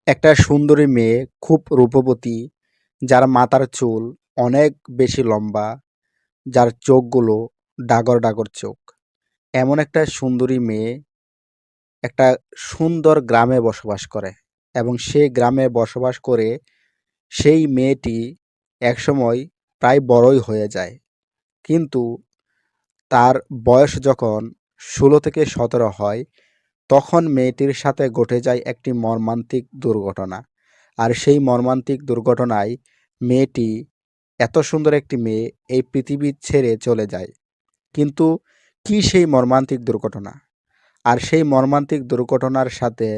একটা সুন্দরী মেয়ে, খুব রূপবতী, যার মাথার চুল অনেক বেশি লম্বা, যার চোখগুলো ডাগর ডাগর চোখ। এমন একটা সুন্দরী মেয়ে একটা সুন্দর গ্রামে বসবাস করে এবং সেই গ্রামে বসবাস করে সেই মেয়েটি একসময় প্রায় বড়ই হয়ে যায়। কিন্তু তার বয়স যখন ১৬ থেকে ১৭ হয়, তখন মেয়েটির সাথে ঘটে যায় একটি মর্মান্তিক দুর্ঘটনা। আর সেই মর্মান্তিক দুর্ঘটনায় মেয়েটি, এত সুন্দর একটি মেয়ে, এই পৃথিবী ছেড়ে চলে যায়। কিন্তু কি সেই মর্মান্তিক দুর্ঘটনা? আর সেই মর্মান্তিক দুর্ঘটনার সাথে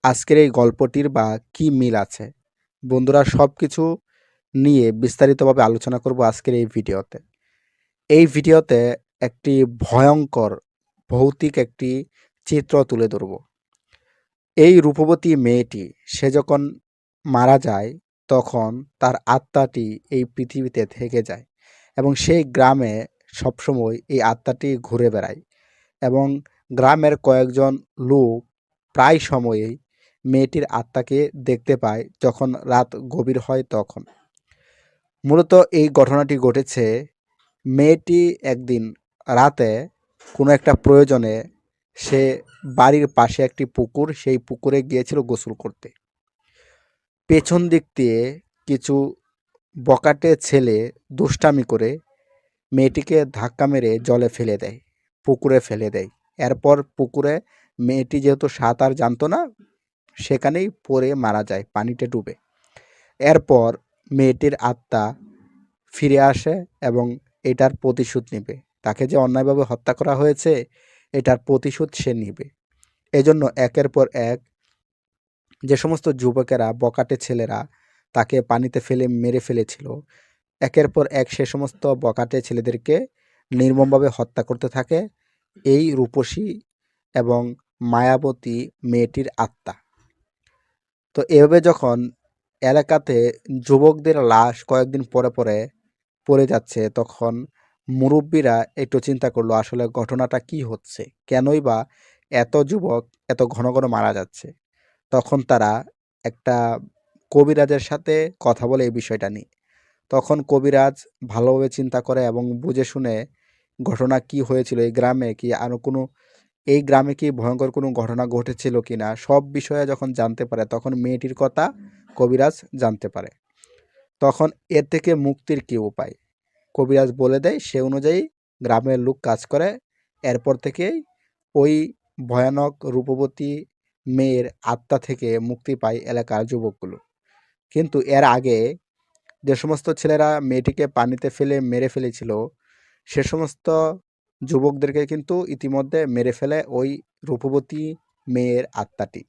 আজকের এই গল্পটির বা কি মিল আছে? বন্ধুরা, সবকিছু নিয়ে বিস্তারিতভাবে আলোচনা করব আজকের এই ভিডিওতে। এই ভিডিওতে একটি ভয়ঙ্কর ভৌতিক একটি চিত্র তুলে ধরব। এই রূপবতী মেয়েটি, সে যখন মারা যায়, তখন তার আত্মাটি এই পৃথিবীতে থেকে যায় এবং সেই গ্রামে সবসময় এই আত্মাটি ঘুরে বেড়ায় এবং গ্রামের কয়েকজন লোক প্রায় সময়েই মেয়েটির আত্মাকে দেখতে পায় যখন রাত গভীর হয় তখন। মূলত এই ঘটনাটি ঘটেছে, মেয়েটি একদিন রাতে কোনো একটা প্রয়োজনে সে বাড়ির পাশে একটি পুকুর, সেই পুকুরে গিয়েছিল গোসল করতে। পেছন দিক দিয়ে কিছু বখাটে ছেলে দুষ্টামি করে মেয়েটিকে ধাক্কা মেরে জলে ফেলে দেয়, পুকুরে ফেলে দেয়। এরপর পুকুরে মেয়েটি যেহেতু সাঁতার জানতো না, সেখানেই পড়ে মারা যায় পানিতে ডুবে। এরপর মেয়েটির আত্মা ফিরে আসে এবং এটার প্রতিশোধ নিবে। তাকে যে অন্যায়ভাবে হত্যা করা হয়েছে, এটার প্রতিশোধ সে নিবে। এজন্য একের পর এক যে সমস্ত যুবকেরা, বখাটে ছেলেরা তাকে পানিতে ফেলে মেরে ফেলেছিল, একের পর এক সে সমস্ত বখাটে ছেলেদেরকে নির্মমভাবে হত্যা করতে থাকে এই রূপসী এবং মায়াবতী মেয়েটির আত্মা। তো এভাবে যখন এলাকাতে যুবকদের লাশ কয়েকদিন পরে পরে পড়ে যাচ্ছে, তখন মুরব্বীরা একটু চিন্তা করলো আসলে ঘটনাটা কি হচ্ছে, কেনই বা এত যুবক এত ঘন ঘন মারা যাচ্ছে। তখন তারা একটা কবিরাজের সাথে কথা বলে এই বিষয়টা নিয়ে। তখন কবিরাজ ভালোভাবে চিন্তা করে এবং বুঝে শুনে ঘটনা কি হয়েছিল এই গ্রামে, কি আরও কোনো এই গ্রামে কি ভয়ঙ্কর কোনো ঘটনা ঘটেছিল কিনা, সব বিষয়ে যখন জানতে পারে, তখন মেয়েটির কথা কবিরাজ জানতে পারে। তখন এর থেকে মুক্তির কি উপায় কবিরাজ বলে দেয়, সে অনুযায়ী গ্রামের লোক কাজ করে। এরপর থেকেই ওই ভয়ানক রূপবতী মেয়ের আত্মা থেকে মুক্তি পায় এলাকার যুবকগুলো। কিন্তু এর আগে যে সমস্ত ছেলেরা মেয়েটিকে পানিতে ফেলে মেরে ফেলেছিল, সে সমস্ত যুবকদেরকে কিন্তু ইতিমধ্যে মেরে ফেলে ওই রূপবতী মেয়ের আত্মাটি।